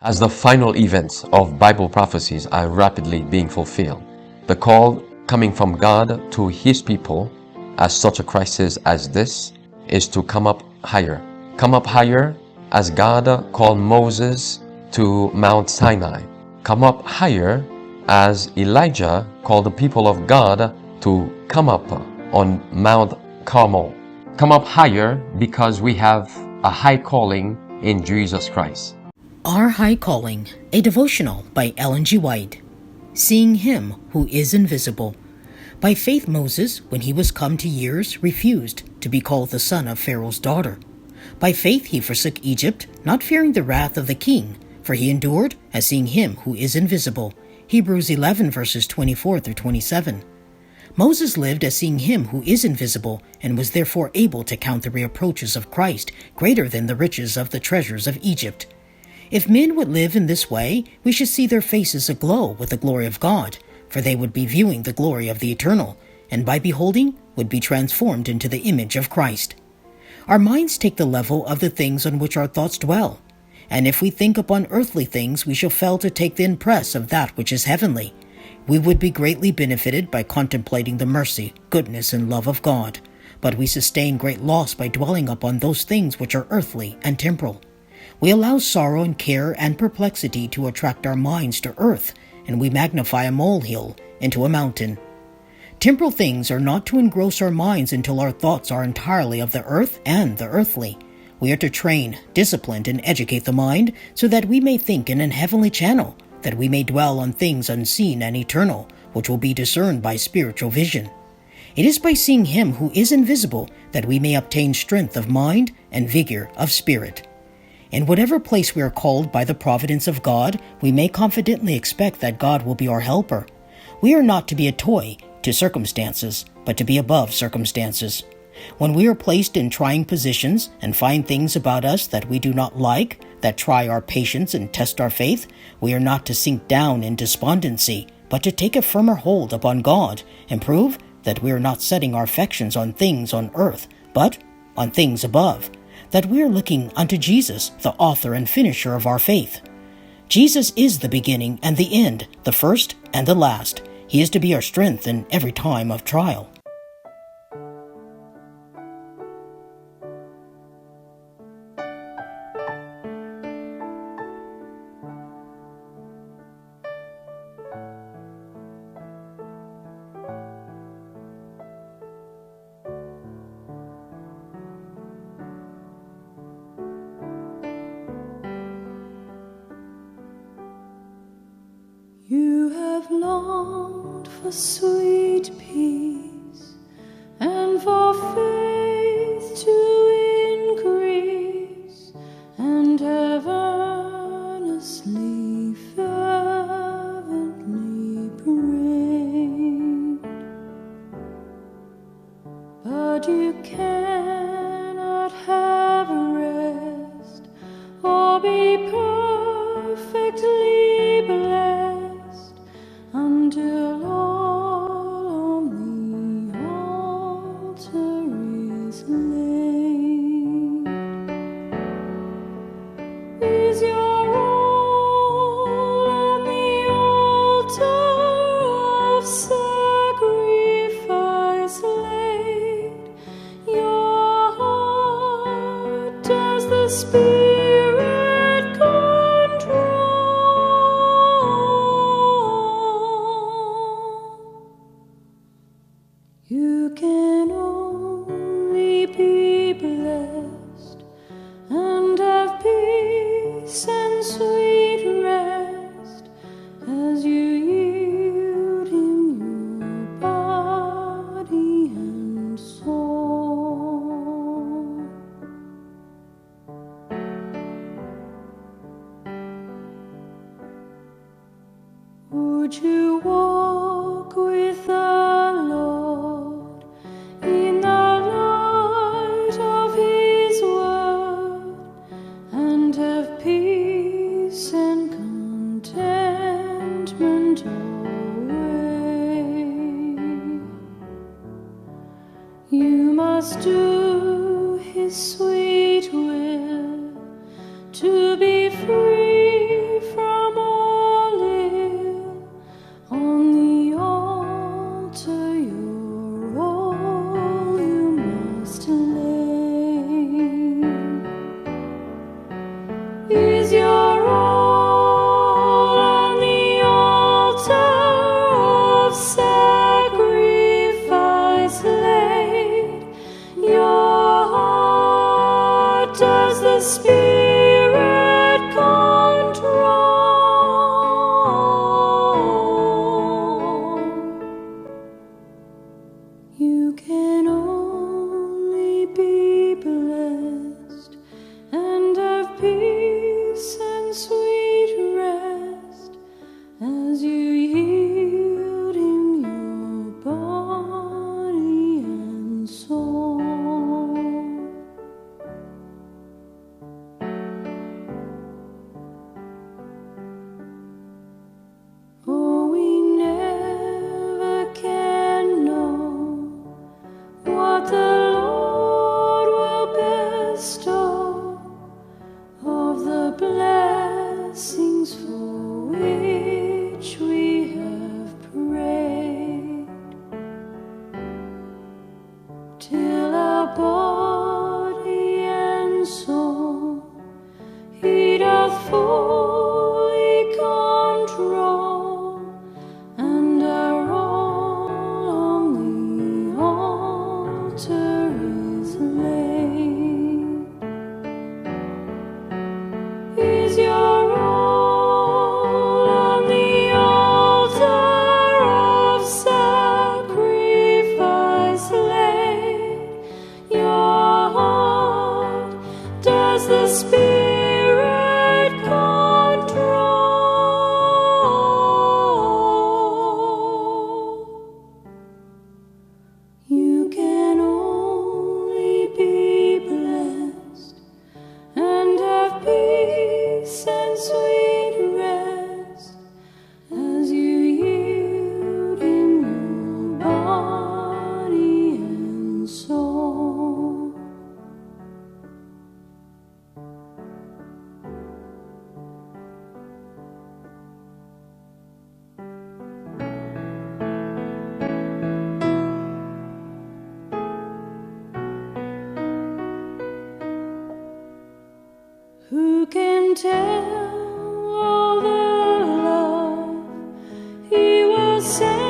As the final events of Bible prophecies are rapidly being fulfilled, the call coming from God to His people at such a crisis as this is to come up higher. Come up higher as God called Moses to Mount Sinai. Come up higher as Elijah called the people of God to come up on Mount Carmel. Come up higher because we have a high calling in Jesus Christ. Our High Calling, a devotional by Ellen G. White. Seeing Him who is invisible. By faith Moses, when he was come to years, refused to be called the son of Pharaoh's daughter. By faith he forsook Egypt, not fearing the wrath of the king, for he endured as seeing Him who is invisible. Hebrews 11 verses 24 through 27. Moses lived as seeing Him who is invisible, and was therefore able to count the reproaches of Christ greater than the riches of the treasures of Egypt. If men would live in this way, we should see their faces aglow with the glory of God, for they would be viewing the glory of the Eternal, and by beholding would be transformed into the image of Christ. Our minds take the level of the things on which our thoughts dwell, and if we think upon earthly things, we shall fail to take the impress of that which is heavenly. We would be greatly benefited by contemplating the mercy, goodness, and love of God, but we sustain great loss by dwelling upon those things which are earthly and temporal. We allow sorrow and care and perplexity to attract our minds to earth, and we magnify a molehill into a mountain. Temporal things are not to engross our minds until our thoughts are entirely of the earth and the earthly. We are to train, discipline, and educate the mind so that we may think in an heavenly channel, that we may dwell on things unseen and eternal, which will be discerned by spiritual vision. It is by seeing Him who is invisible that we may obtain strength of mind and vigor of spirit. In whatever place we are called by the providence of God, we may confidently expect that God will be our helper. We are not to be a toy to circumstances, but to be above circumstances. When we are placed in trying positions and find things about us that we do not like, that try our patience and test our faith, we are not to sink down in despondency, but to take a firmer hold upon God and prove that we are not setting our affections on things on earth, but on things above, that we are looking unto Jesus, the author and finisher of our faith. Jesus is the beginning and the end, the first and the last. He is to be our strength in every time of trial. You have longed for sweet peace and for faith to increase, and have earnestly, fervently prayed, but you cannot have rest or be perfectly blessed until all on the altar is laid. Is your all on the altar of sacrifice laid? Your heart does the Spirit control? You can only be blessed and have peace and sweet rest as you yield Him your body and soul. Would you walk with the Lord in the light of His word, and have peace and contentment always? You must do His sweet will to be free say